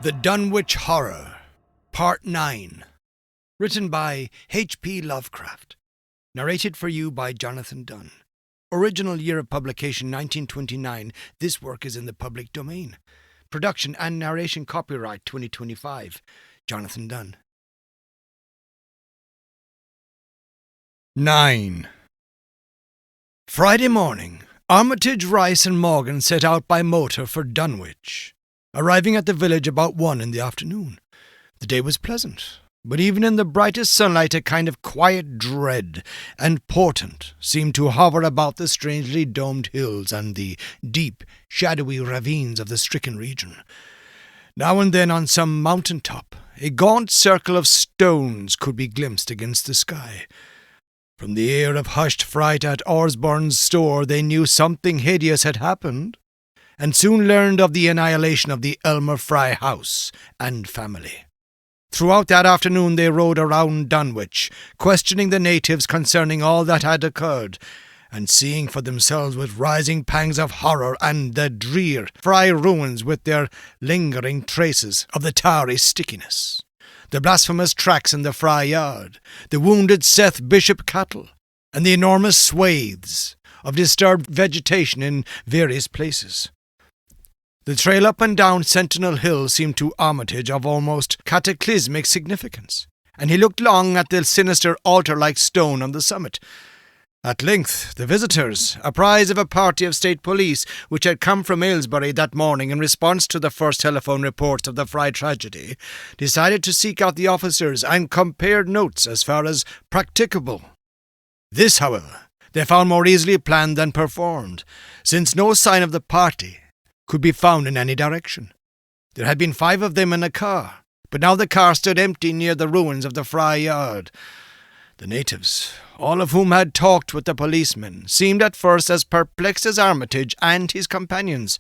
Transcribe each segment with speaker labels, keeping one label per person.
Speaker 1: The Dunwich Horror, Part 9. Written by H.P. Lovecraft. Narrated for you by Jonathan Dunne. Original year of publication 1929. This work is in the public domain. Production and narration copyright 2025. Jonathan Dunne. 9. Friday morning, Armitage, Rice and Morgan set out by motor for Dunwich, arriving at the village about 1 in the afternoon. The day was pleasant, but even in the brightest sunlight a kind of quiet dread and portent seemed to hover about the strangely domed hills and the deep, shadowy ravines of the stricken region. Now and then on some mountain top, a gaunt circle of stones could be glimpsed against the sky. From the air of hushed fright at Osborne's store they knew something hideous had happened, and soon learned of the annihilation of the Elmer Fry house and family. Throughout that afternoon they rode around Dunwich, questioning the natives concerning all that had occurred, and seeing for themselves with rising pangs of horror and the drear Fry ruins with their lingering traces of the tarry stickiness, the blasphemous tracks in the Fry yard, the wounded Seth Bishop cattle, and the enormous swathes of disturbed vegetation in various places. The trail up and down Sentinel Hill seemed to Armitage of almost cataclysmic significance, and he looked long at the sinister altar-like stone on the summit. At length, the visitors, apprised of a party of state police which had come from Aylesbury that morning in response to the first telephone reports of the Fry tragedy, decided to seek out the officers and compared notes as far as practicable. This, however, they found more easily planned than performed, since no sign of the party could be found in any direction. There had been 5 of them in a car, but now the car stood empty near the ruins of the Fry yard. The natives, all of whom had talked with the policemen, seemed at first as perplexed as Armitage and his companions.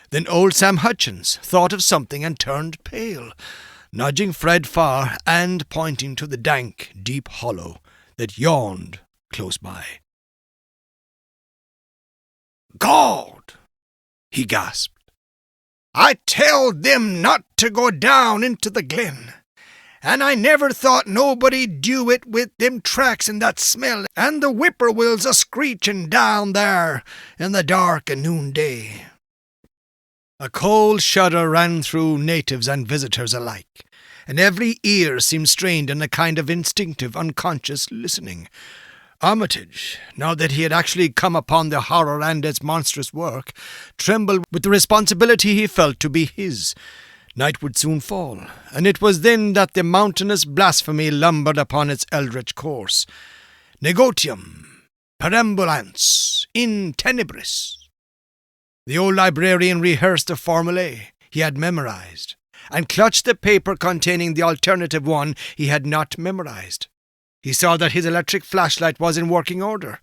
Speaker 1: Then old Sam Hutchins thought of something and turned pale, nudging Fred Farr and pointing to the dank, deep hollow that yawned close by. "God!" he gasped. "I telled them not to go down into the glen, and I never thought nobody'd do it with them tracks and that smell, and the whippoorwills a-screeching down there in the dark of noonday." A cold shudder ran through natives and visitors alike, and every ear seemed strained in a kind of instinctive, unconscious listening. Armitage, now that he had actually come upon the horror and its monstrous work, trembled with the responsibility he felt to be his. Night would soon fall, and it was then that the mountainous blasphemy lumbered upon its eldritch course. Negotium, perambulans, in tenebris. The old librarian rehearsed the formulae he had memorized, and clutched the paper containing the alternative one he had not memorized. He saw that his electric flashlight was in working order.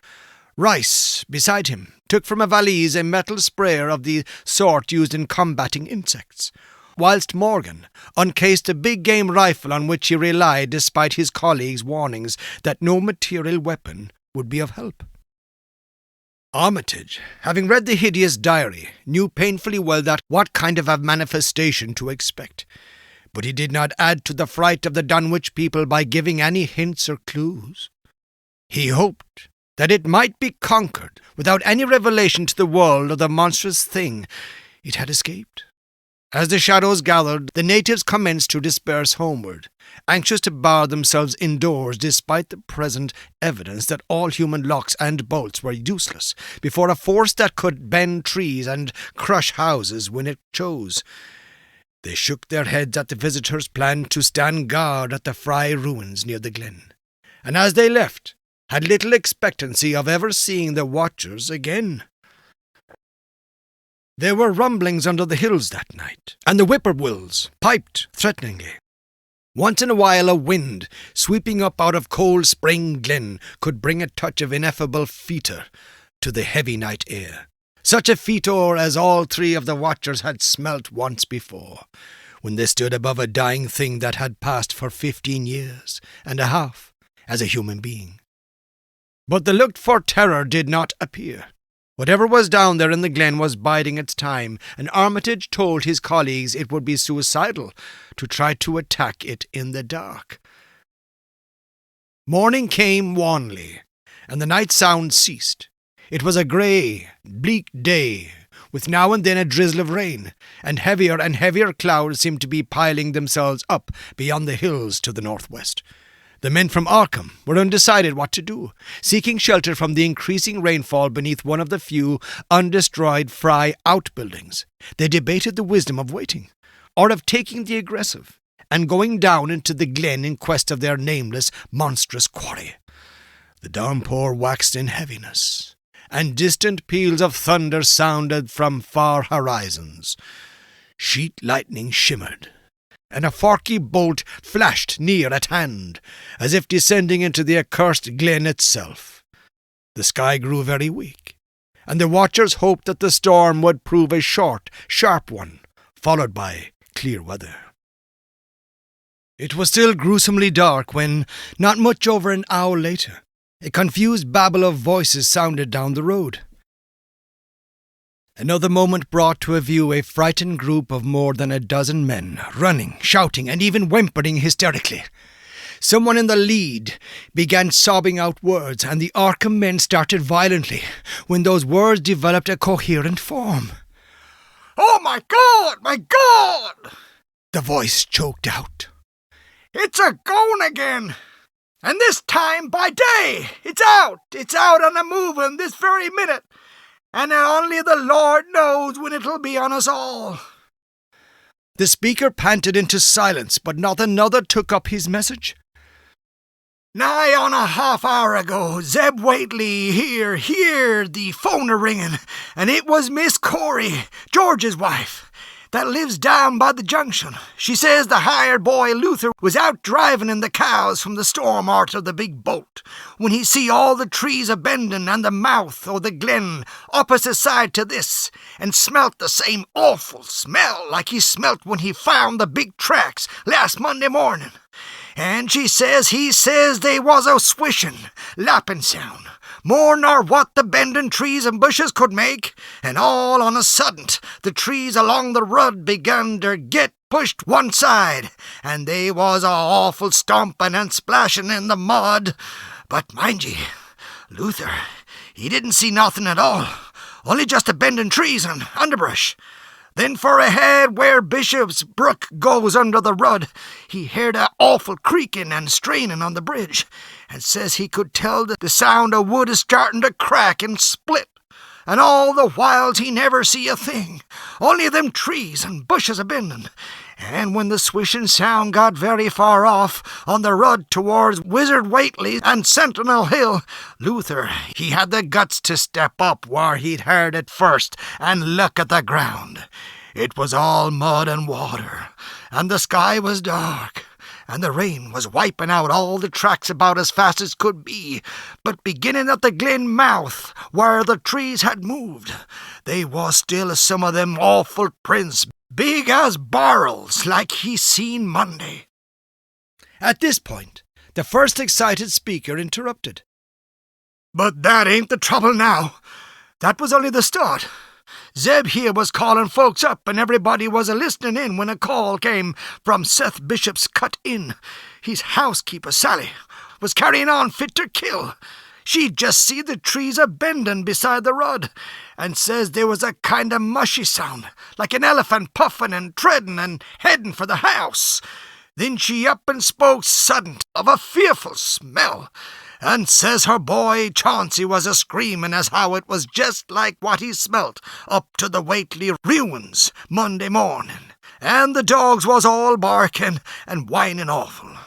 Speaker 1: Rice, beside him, took from a valise a metal sprayer of the sort used in combating insects, whilst Morgan uncased a big game rifle on which he relied despite his colleagues' warnings that no material weapon would be of help. Armitage, having read the hideous diary, knew painfully well that what kind of a manifestation to expect, but he did not add to the fright of the Dunwich people by giving any hints or clues. He hoped that it might be conquered without any revelation to the world of the monstrous thing it had escaped. As the shadows gathered, the natives commenced to disperse homeward, anxious to bar themselves indoors despite the present evidence that all human locks and bolts were useless before a force that could bend trees and crush houses when it chose. They shook their heads at the visitors' plan to stand guard at the Fry ruins near the glen, and as they left, had little expectancy of ever seeing the watchers again. There were rumblings under the hills that night, and the whippoorwills piped threateningly. Once in a while a wind, sweeping up out of Cold Spring Glen, could bring a touch of ineffable fetor to the heavy night air. Such a fetor as all 3 of the watchers had smelt once before, when they stood above a dying thing that had passed for 15 years and a half as a human being. But the looked-for terror did not appear. Whatever was down there in the glen was biding its time, and Armitage told his colleagues it would be suicidal to try to attack it in the dark. Morning came wanly, and the night sound ceased. It was a grey, bleak day, with now and then a drizzle of rain, and heavier clouds seemed to be piling themselves up beyond the hills to the northwest. The men from Arkham were undecided what to do, seeking shelter from the increasing rainfall beneath one of the few undestroyed Fry outbuildings. They debated the wisdom of waiting, or of taking the aggressive, and going down into the glen in quest of their nameless, monstrous quarry. The downpour waxed in heaviness, and distant peals of thunder sounded from far horizons. Sheet lightning shimmered, and a forky bolt flashed near at hand, as if descending into the accursed glen itself. The sky grew very weak, and the watchers hoped that the storm would prove a short, sharp one, followed by clear weather. It was still gruesomely dark when, not much over an hour later, a confused babble of voices sounded down the road. Another moment brought to view a frightened group of more than a dozen men, running, shouting, and even whimpering hysterically. Someone in the lead began sobbing out words, and the Arkham men started violently when those words developed a coherent form. "Oh, my God! My God!" the voice choked out. "It's a-going again! And this time by day! It's out and a-moving this very minute! And only the Lord knows when it'll be on us all." The speaker panted into silence, but not another took up his message. "Nigh on a half-hour ago, Zeb Whately heard the phone a-ringing, and it was Miss Corey, George's wife, that lives down by the junction. She says the hired boy Luther was out driving in the cows from the storm arter the big boat, when he see all the trees a-bending and the mouth o' the glen opposite side to this, and smelt the same awful smell like he smelt when he found the big tracks last Monday morning. And he says they was a swishing, lapping sound, more nor what the bending trees and bushes could make, and all on a sudden the trees along the road begun to get pushed one side, and they was a awful stomping and splashing in the mud. But mind ye, Luther, he didn't see nothing at all, only just a bending trees and underbrush. Then for ahead where Bishop's Brook goes under the rud, he heard a awful creaking and straining on the bridge, and says he could tell that the sound of wood is starting to crack and split. And all the whiles he never see a thing, only them trees and bushes a-bending. And when the swishing sound got very far off on the rud towards Wizard Whately and Sentinel Hill, Luther, he had the guts to step up where he'd heard it first and look at the ground. It was all mud and water, and the sky was dark, and the rain was wiping out all the tracks about as fast as could be, but beginning at the glen mouth, where the trees had moved, they was still some of them awful prints, big as barrels, like he seen Monday. At this point, the first excited speaker interrupted. "But that ain't the trouble now. That was only the start. Zeb here was calling folks up, and everybody was a-listening in when a call came from Seth Bishop's Cut Inn. His housekeeper, Sally, was carrying on fit to kill. She'd just see the trees a-bending beside the rod, and says there was a kind of mushy sound, like an elephant puffing and treading and heading for the house. Then she up and spoke sudden of a fearful smell, and says her boy Chauncey was a-screaming as how it was just like what he smelt up to the Whately ruins Monday morning, and the dogs was all barking and whining awful.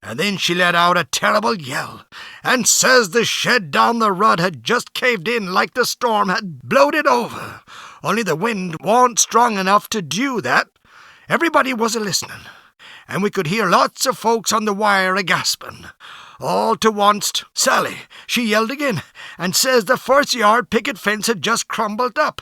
Speaker 1: And then she let out a terrible yell, and says the shed down the rud had just caved in like the storm had blowed it over, only the wind warn't strong enough to do that. Everybody was a-listening, and we could hear lots of folks on the wire a-gasping. All to once, Sally, she yelled again, and says the first yard picket fence had just crumbled up,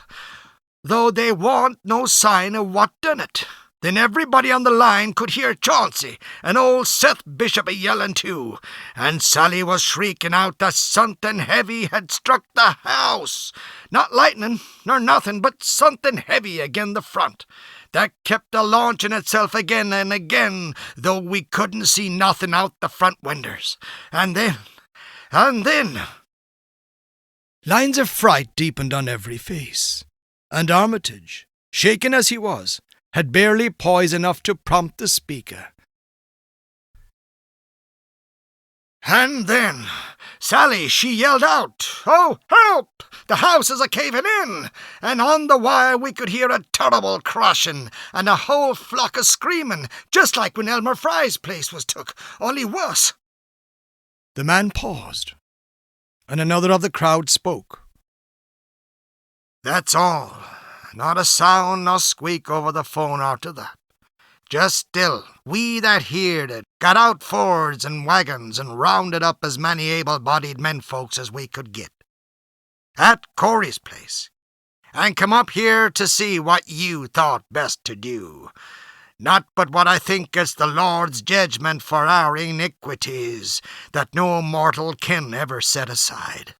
Speaker 1: though they warn't no sign of what done it. Then everybody on the line could hear Chauncey and old Seth Bishop a-yelling too, and Sally was shrieking out that something heavy had struck the house. Not lightning nor nothing, but something heavy again the front. That kept a-launching itself again and again, though we couldn't see nothing out the front winders. And then... Lines of fright deepened on every face, and Armitage, shaken as he was, had barely poise enough to prompt the speaker. And then Sally, she yelled out, "Oh, help! The house is a-caving in!" And on the wire we could hear a terrible crashing and a whole flock of screaming, just like when Elmer Fry's place was took, only worse. The man paused, and another of the crowd spoke. "That's all. Not a sound nor squeak over the phone after that. Just still, we that heard it got out Fords and wagons and rounded up as many able-bodied menfolks as we could get. At Corey's place. And come up here to see what you thought best to do. Not but what I think it's the Lord's judgment for our iniquities that no mortal can ever set aside."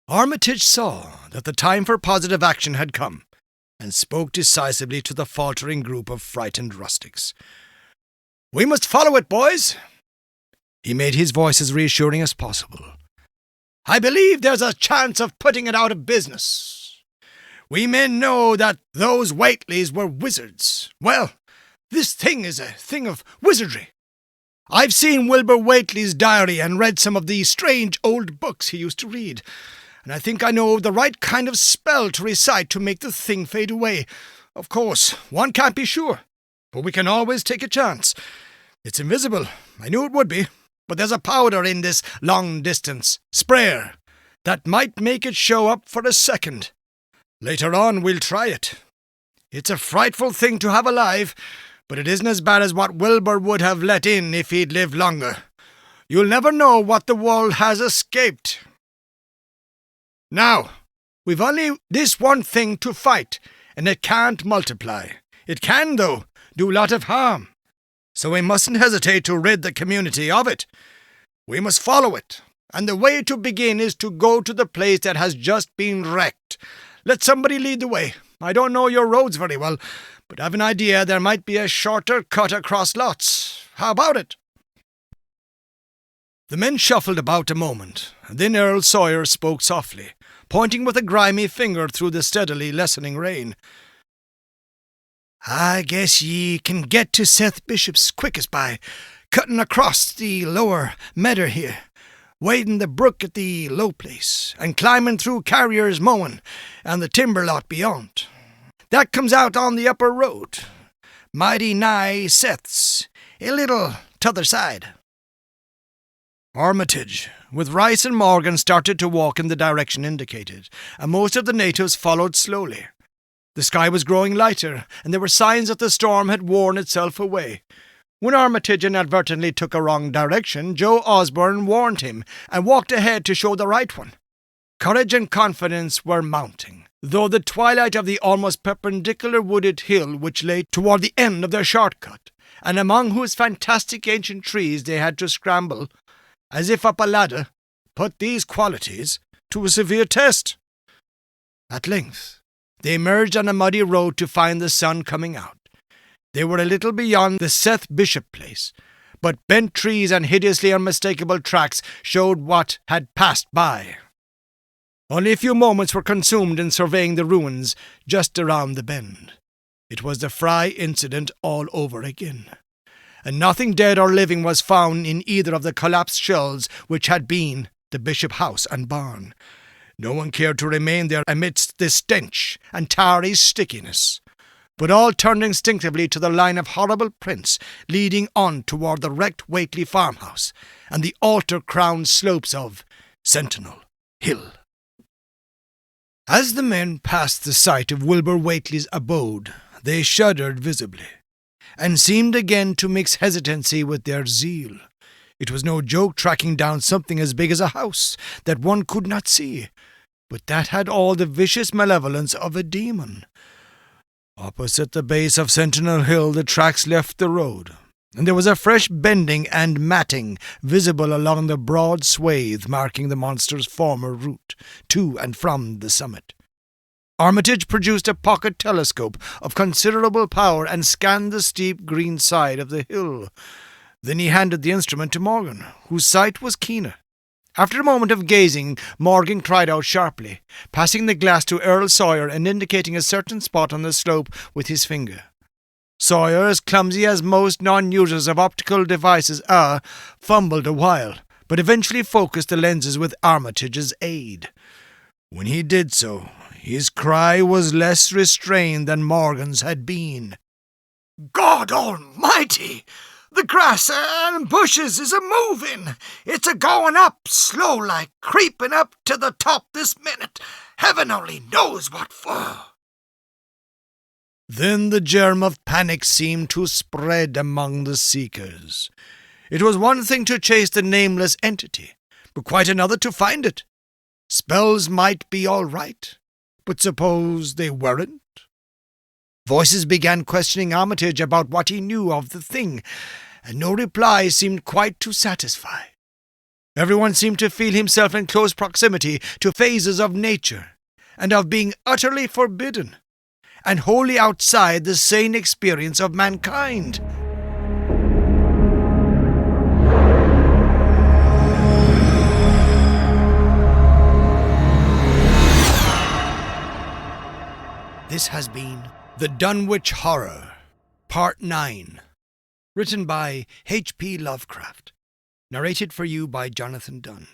Speaker 1: Armitage saw that the time for positive action had come, and spoke decisively to the faltering group of frightened rustics. "We must follow it, boys." He made his voice as reassuring as possible. "I believe there's a chance of putting it out of business. We men know that those Whateleys were wizards. Well, this thing is a thing of wizardry. I've seen Wilbur Whately's diary and read some of the strange old books he used to read, and I think I know the right kind of spell to recite to make the thing fade away. Of course, one can't be sure, but we can always take a chance. It's invisible, I knew it would be, but there's a powder in this long-distance sprayer that might make it show up for a second. Later on, we'll try it. It's a frightful thing to have alive, but it isn't as bad as what Wilbur would have let in if he'd lived longer. You'll never know what the world has escaped. Now, we've only this one thing to fight, and it can't multiply. It can, though, do a lot of harm. So we mustn't hesitate to rid the community of it. We must follow it, and the way to begin is to go to the place that has just been wrecked. Let somebody lead the way. I don't know your roads very well, but I've an idea there might be a shorter cut across lots. How about it?" The men shuffled about a moment, and then Earl Sawyer spoke softly, pointing with a grimy finger through the steadily lessening rain. "I guess ye can get to Seth Bishop's quickest by cutting across the lower meadow here, wading the brook at the low place, and climbing through Carrier's mowing and the timber lot beyond. That comes out on the upper road, mighty nigh Seth's, a little t'other side." Armitage, with Rice and Morgan, started to walk in the direction indicated, and most of the natives followed slowly. The sky was growing lighter, and there were signs that the storm had worn itself away. When Armitage inadvertently took a wrong direction, Joe Osborne warned him and walked ahead to show the right one. Courage and confidence were mounting, though the twilight of the almost perpendicular wooded hill which lay toward the end of their shortcut, and among whose fantastic ancient trees they had to scramble, as if up a ladder, put these qualities to a severe test. At length, they emerged on a muddy road to find the sun coming out. They were a little beyond the Seth Bishop place, but bent trees and hideously unmistakable tracks showed what had passed by. Only a few moments were consumed in surveying the ruins just around the bend. It was the Fry incident all over again, and nothing dead or living was found in either of the collapsed shells which had been the Bishop house and barn. No one cared to remain there amidst the stench and tarry stickiness, but all turned instinctively to the line of horrible prints leading on toward the wrecked Whately farmhouse and the altar-crowned slopes of Sentinel Hill. As the men passed the site of Wilbur Whately's abode, they shuddered visibly, and seemed again to mix hesitancy with their zeal. It was no joke tracking down something as big as a house that one could not see, but that had all the vicious malevolence of a demon. Opposite the base of Sentinel Hill, the tracks left the road, and there was a fresh bending and matting visible along the broad swathe marking the monster's former route to and from the summit. Armitage produced a pocket telescope of considerable power and scanned the steep green side of the hill. Then he handed the instrument to Morgan, whose sight was keener. After a moment of gazing, Morgan cried out sharply, passing the glass to Earl Sawyer and indicating a certain spot on the slope with his finger. Sawyer, as clumsy as most non-users of optical devices are, fumbled a while, but eventually focused the lenses with Armitage's aid. When he did so, his cry was less restrained than Morgan's had been.
Speaker 2: "God almighty! The grass and bushes is a-moving. It's a-going up, slow-like, creeping up to the top this minute. Heaven only knows what for."
Speaker 1: Then the germ of panic seemed to spread among the seekers. It was one thing to chase the nameless entity, but quite another to find it. Spells might be all right, but suppose they weren't? Voices began questioning Armitage about what he knew of the thing, and no reply seemed quite to satisfy. Everyone seemed to feel himself in close proximity to phases of nature, and of being utterly forbidden, and wholly outside the sane experience of mankind. This has been The Dunwich Horror, Part 9, written by H.P. Lovecraft, narrated for you by Jonathan Dunne.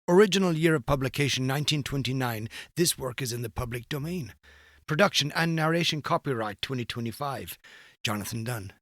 Speaker 1: Original year of publication 1929. This work is in the public domain. Production and narration copyright 2025. Jonathan Dunne.